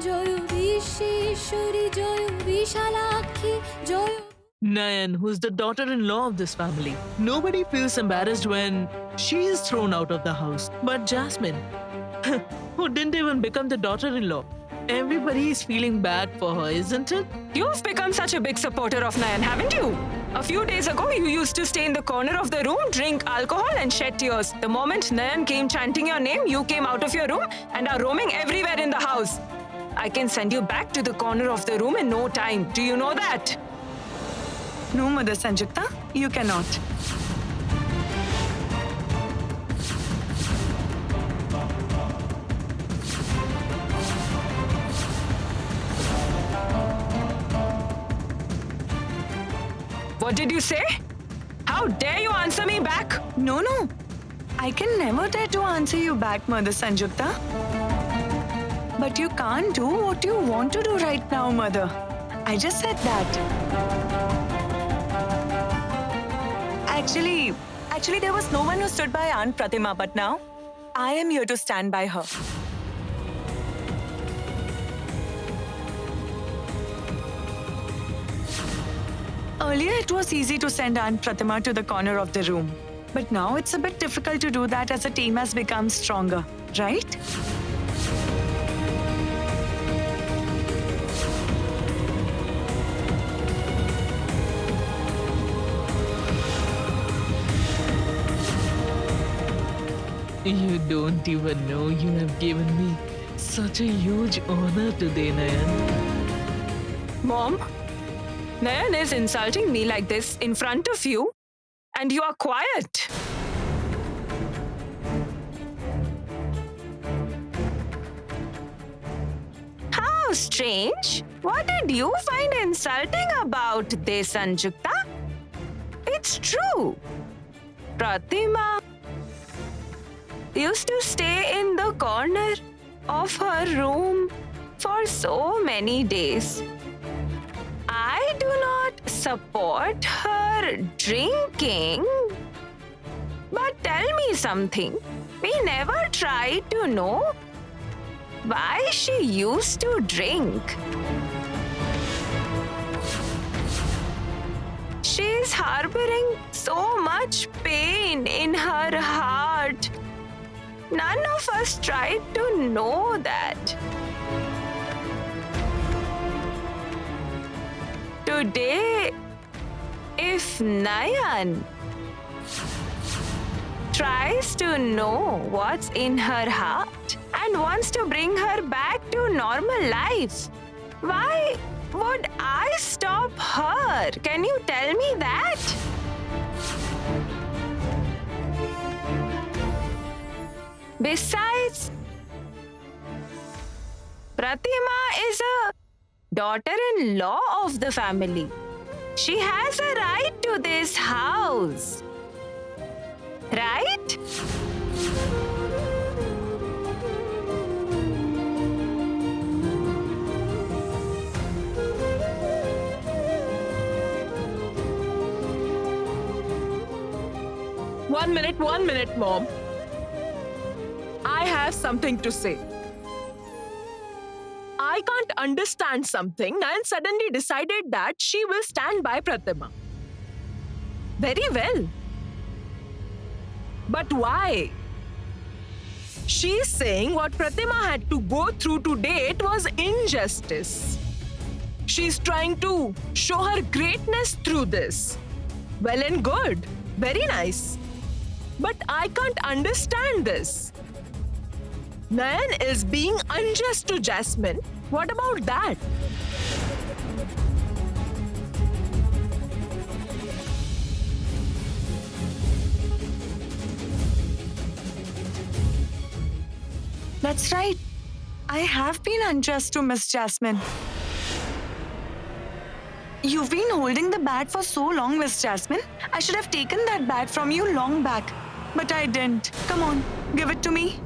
Joy Bishweshwari Joy Bishalakshi Joy Nayan, who's the daughter-in-law of this family. Nobody feels embarrassed when she is thrown out of the house. But Jasmine, who didn't even become the daughter-in-law, everybody is feeling bad for her, isn't it? You've become such a big supporter of Nayan, haven't you? A few days ago, you used to stay in the corner of the room, drink alcohol, and shed tears. The moment Nayan came chanting your name, you came out of your room and are roaming everywhere in the house. I can send you back to the corner of the room in no time. Do you know that? No, Mother Sanjukta, you cannot. What did you say? How dare you answer me back? No. I can never dare to answer you back, Mother Sanjukta. But you can't do what you want to do right now, Mother. I just said that. Actually, there was no one who stood by Aunt Pratima, but now I am here to stand by her. Earlier, it was easy to send Aunt Pratima to the corner of the room. But now it's a bit difficult to do that as the team has become stronger, right? You don't even know you have given me such a huge honor today, Nayan. Mom, Nayan is insulting me like this in front of you, and you are quiet. How strange. What did you find insulting about this, Sanjukta? It's true. Pratima used to stay in the corner of her room for so many days. I do not support her drinking. But tell me something. We never tried to know why she used to drink. She is harboring so much pain in her heart. None of us tried to know that. Today, if Nayan tries to know what's in her heart and wants to bring her back to normal life, why would I stop her? Can you tell me that? Besides, Pratima is a daughter-in-law of the family. She has a right to this house. Right? One minute, Mom. I have something to say. I can't understand something and suddenly decided that she will stand by Pratima. Very well. But why? She's saying what Pratima had to go through today, it was injustice. She's trying to show her greatness through this. Well and good. Very nice. But I can't understand this. Nayan is being unjust to Jasmine. What about that? That's right. I have been unjust to Miss Jasmine. You've been holding the bat for so long, Miss Jasmine. I should have taken that bat from you long back. But I didn't. Come on, give it to me.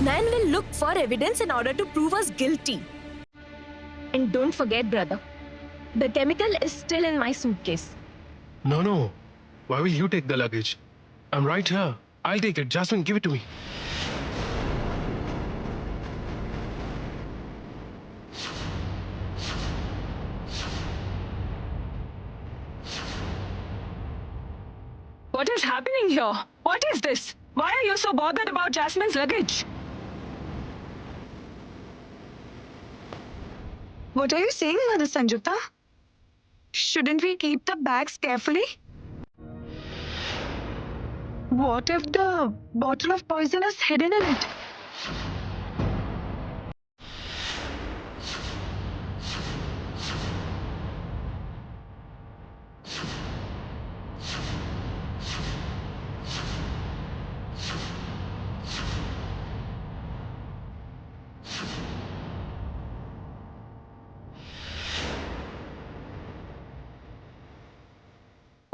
Nayan will look for evidence in order to prove us guilty. And Don't forget, brother. The chemical is still in my suitcase. No. Why will you take the luggage? I'm right here. I'll take it. Jasmine, give it to me. What is happening here? What is this? Why are you so bothered about Jasmine's luggage? What are you saying, Mother Sanjukta? Shouldn't we keep the bags carefully? What if the bottle of poison is hidden in it?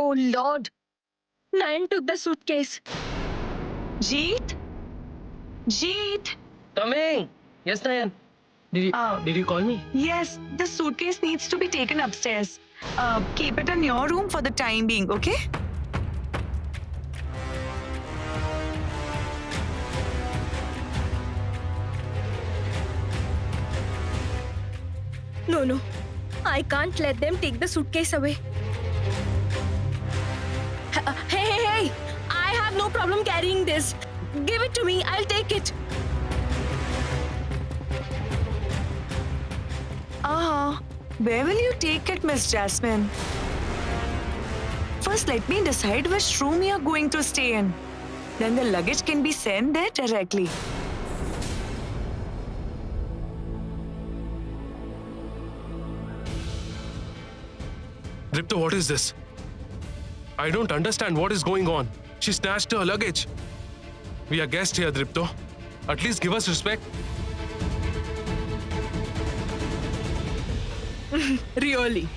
Oh Lord! Nayan took the suitcase. Jeet? Jeet? Coming. Yes, Nayan. Did you call me? Yes, the suitcase needs to be taken upstairs. Keep it in your room for the time being, okay? No. I can't let them take the suitcase away. Hey! I have no problem carrying this. Give it to me. I'll take it. Where will you take it, Miss Jasmine? First, let me decide which room you're going to stay in. Then the luggage can be sent there directly. Dripto, what is this? I don't understand what is going on. She snatched her luggage. We are guests here, Dripto. At least give us respect. Really?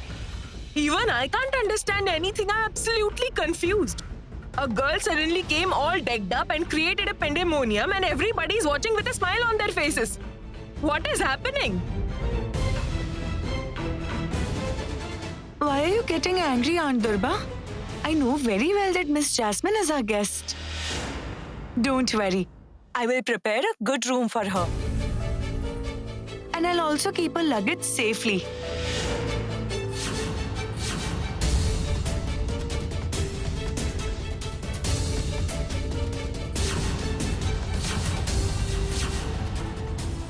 Even I can't understand anything. I'm absolutely confused. A girl suddenly came all decked up and created a pandemonium, and everybody's watching with a smile on their faces. What is happening? Why are you getting angry, Aunt Durba? I know very well that Miss Jasmine is our guest. Don't worry. I will prepare a good room for her. And I'll also keep her luggage safely.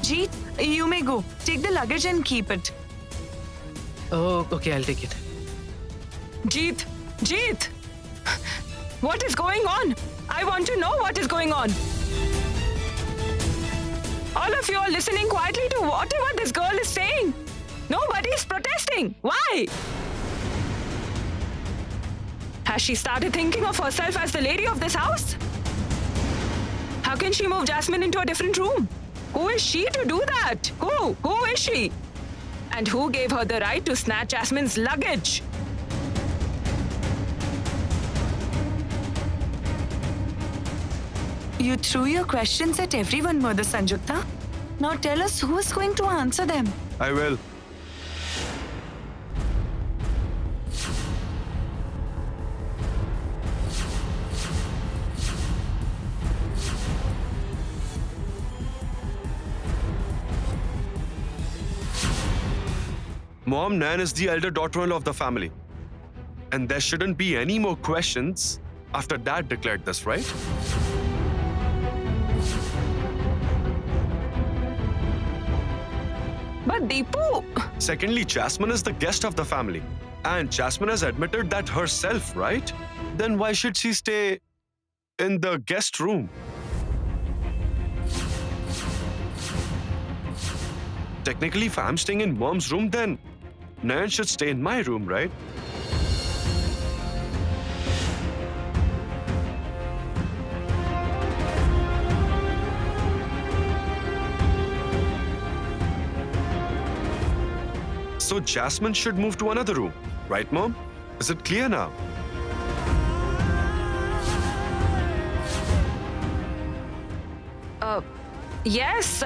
Jeet, you may go. Take the luggage and keep it. Oh, okay, I'll take it. Jeet! What is going on? I want to know what is going on. All of you are listening quietly to whatever this girl is saying. Nobody is protesting. Why? Has she started thinking of herself as the lady of this house? How can she move Jasmine into a different room? Who is she to do that? Who is she? And who gave her the right to snatch Jasmine's luggage? You threw your questions at everyone, Mother Sanjukta. Now tell us who is going to answer them. I will. Mom, Nan is the elder daughter-in-law of the family. And there shouldn't be any more questions after Dad declared this, right? But Deepu... Secondly, Jasmine is the guest of the family. And Jasmine has admitted that herself, right? Then why should she stay in the guest room? Technically, if I'm staying in Mom's room, then Nayan should stay in my room, right? So Jasmine should move to another room, right, Mom? Is it clear now? Yes,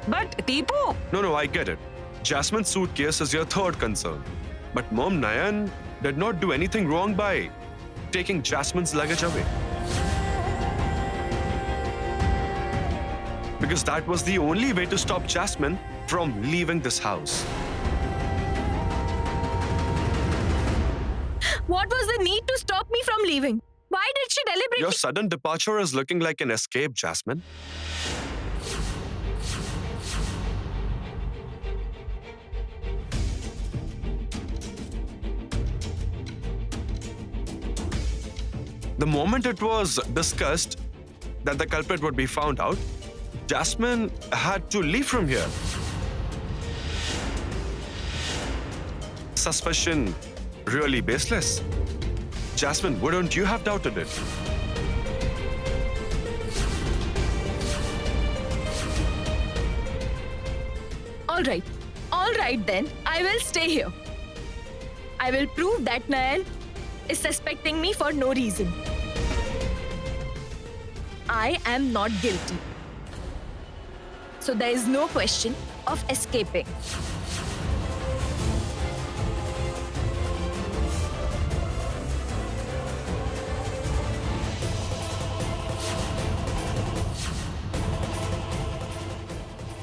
but Deepu... No, I get it. Jasmine's suitcase is your third concern. But Mom Nayan did not do anything wrong by taking Jasmine's luggage away. Because that was the only way to stop Jasmine from leaving this house. What was the need to stop me from leaving? Why did she deliberately? Your sudden departure is looking like an escape, Jasmine. The moment it was discussed that the culprit would be found out, Jasmine had to leave from here. Suspicion really baseless. Jasmine, wouldn't you have doubted it? All right then. I will stay here. I will prove that Nayan is suspecting me for no reason. I am not guilty. So there is no question of escaping.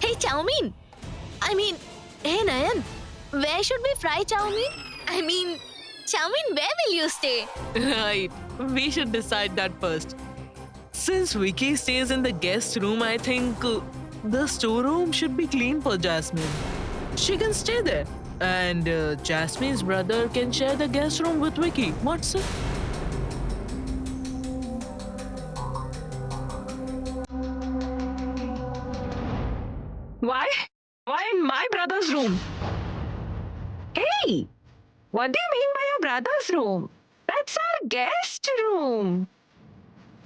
Hey, chow mein. Hey, Nayan. Where should we fry chow mein? Chow mein, where will you stay? Right. We should decide that first. Since Vicky stays in the guest room, I think the storeroom should be clean for Jasmine. She can stay there. And Jasmine's brother can share the guest room with Vicky. What's it? Why? Why in my brother's room? Hey! What do you mean by your brother's room? That's our guest room.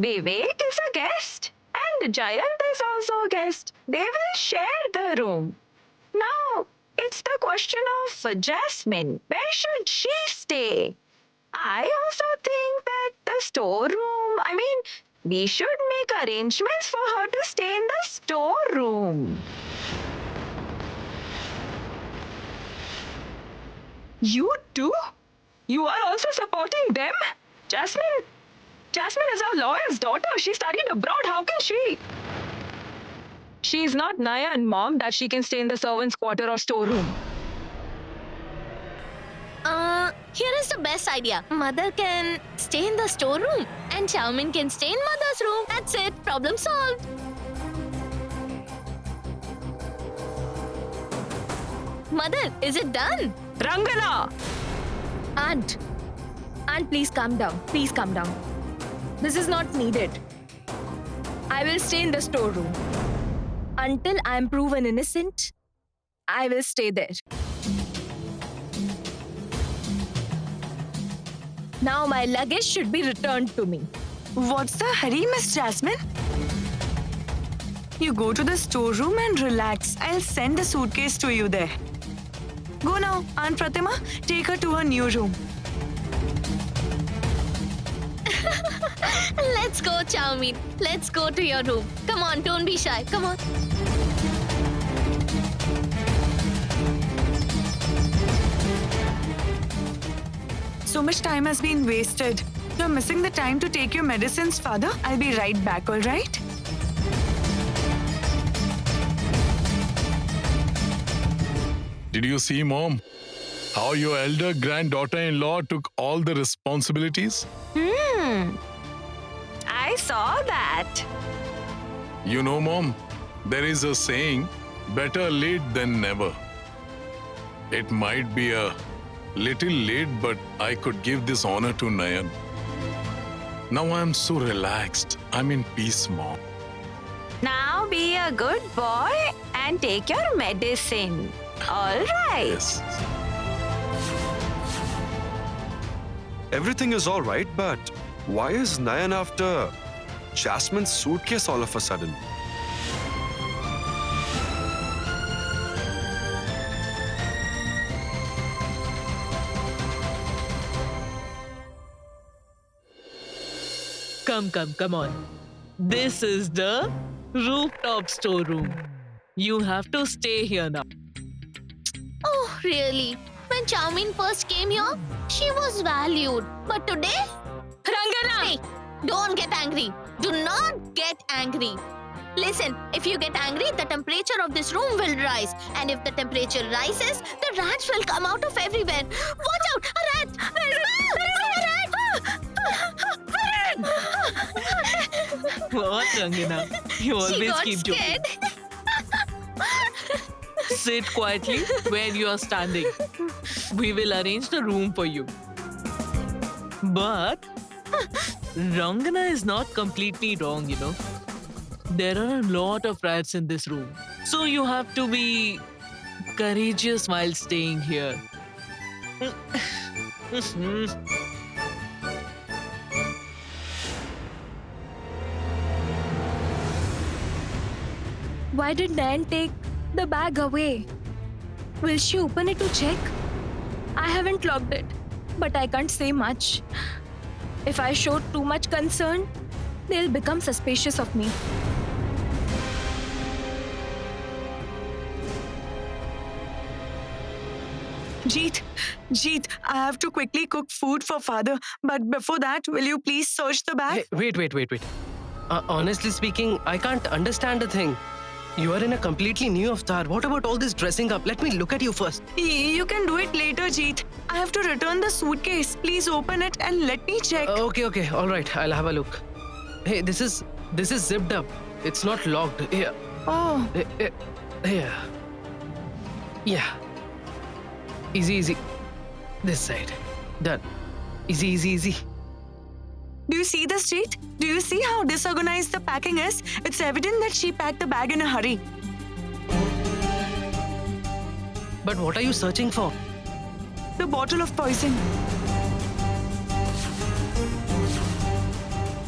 Vivek is a guest and Jayant is also a guest. They will share the room. Now, it's the question of Jasmine. Where should she stay? I also think that the storeroom, we should make arrangements for her to stay in the storeroom. You too? You are also supporting them? Jasmine is a lawyer's daughter. She studied abroad. How can she? She's not Nayan, Mom, that she can stay in the servant's quarter or storeroom. Here is the best idea. Mother can stay in the storeroom and chow mein can stay in mother's room. That's it. Problem solved. Mother, is it done? Rangana! Aunt, please calm down. Please calm down. This is not needed. I will stay in the storeroom. Until I am proven innocent, I will stay there. Now my luggage should be returned to me. What's the hurry, Miss Jasmine? You go to the storeroom and relax. I'll send the suitcase to you there. Go now, Aunt Pratima. Take her to her new room. Let's go, chow mein. Let's go to your room. Come on, don't be shy. Come on. So much time has been wasted. You're missing the time to take your medicines, Father. I'll be right back, all right? Did you see, Mom? How your elder granddaughter-in-law took all the responsibilities? I saw that. You know, Mom, there is a saying, better late than never. It might be a little late, but I could give this honor to Nayan. Now I'm so relaxed. I'm in peace, Mom. Now be a good boy and take your medicine. All right. Yes. Everything is all right, but why is Nayan after Jasmine's suitcase all of a sudden? Come on. This is the rooftop storeroom. You have to stay here now. Really? When Chowmin first came here, she was valued. But today? Rangana! Hey, don't get angry. Do not get angry. Listen, if you get angry, the temperature of this room will rise. And if the temperature rises, the rats will come out of everywhere. Watch out! A rat! There is a rat! What, Rangana? You She always got keep joking. scared. Sit quietly where you are standing. We will arrange the room for you. But Rangana is not completely wrong, you know. There are a lot of rats in this room. So you have to be courageous while staying here. Why did Nan take the bag away? Will she open it to check? I haven't locked it, but I can't say much. If I show too much concern, they'll become suspicious of me. Jeet, I have to quickly cook food for father. But before that, will you please search the bag? Hey, wait. Honestly speaking, I can't understand a thing. You are in a completely new avatar. What about all this dressing up? Let me look at you first. You can do it later, Jeet. I have to return the suitcase. Please open it and let me check. Okay. All right. I'll have a look. Hey, this is zipped up. It's not locked. Here. Oh, Here. Yeah. Easy. This side. Done. Easy. do you see this, Jeet? Do you see how disorganized the packing is? It's evident that she packed the bag in a hurry. But what are you searching for? The bottle of poison.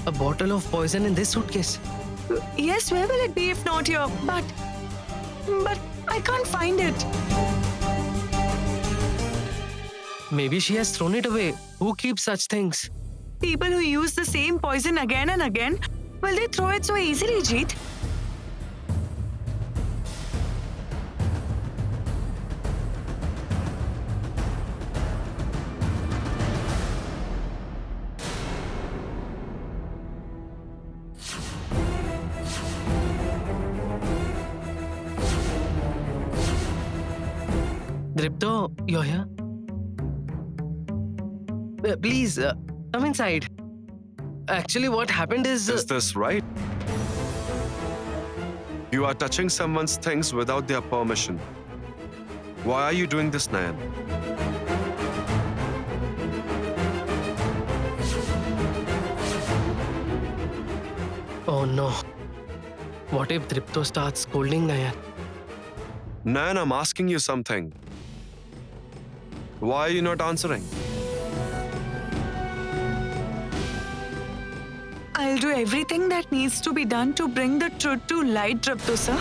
A bottle of poison in this suitcase? Yes, where will it be if not here? But I can't find it. Maybe she has thrown it away. Who keeps such things? People who use the same poison again and again, will they throw it so easily, Jeet? Dripto, you're here? Please, come inside. Actually, what happened is... Is this right? You are touching someone's things without their permission. Why are you doing this, Nayan? Oh no. What if Dripto starts scolding Nayan? Nayan, I'm asking you something. Why are you not answering? I'll do everything that needs to be done to bring the truth to light, Dripto, sir.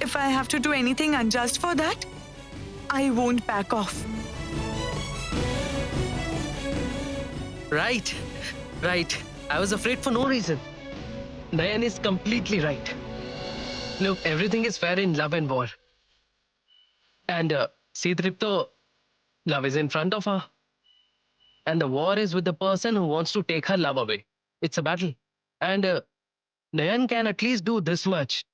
If I have to do anything unjust for that, I won't back off. Right. I was afraid for no reason. Nayan is completely right. Look, everything is fair in love and war. And see, Dripto, love is in front of her. And the war is with the person who wants to take her love away. It's a battle. And Nayan can at least do this much,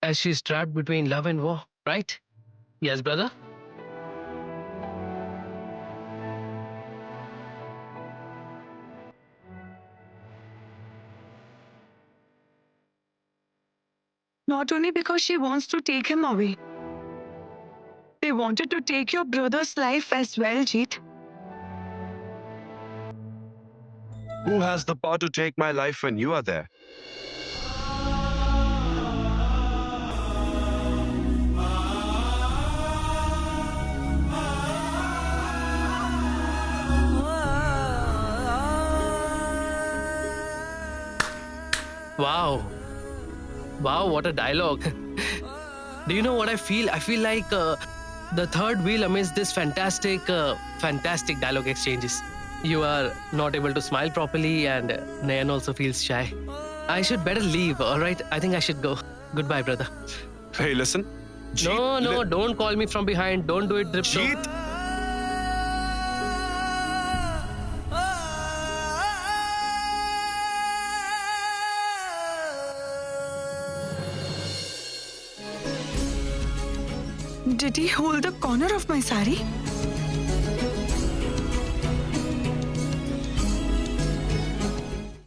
as she's trapped between love and war, right? Yes, brother? Not only because she wants to take him away. They wanted to take your brother's life as well, Jeet. Who has the power to take my life when you are there? Wow, what a dialogue. Do you know what I feel? I feel like the third wheel amidst this fantastic dialogue exchanges. You are not able to smile properly and Nayan also feels shy. I should better leave, alright? I think I should go. Goodbye, brother. Hey, listen. No, don't call me from behind. Don't do it, Dripto. Jeet. Did he hold the corner of my sari?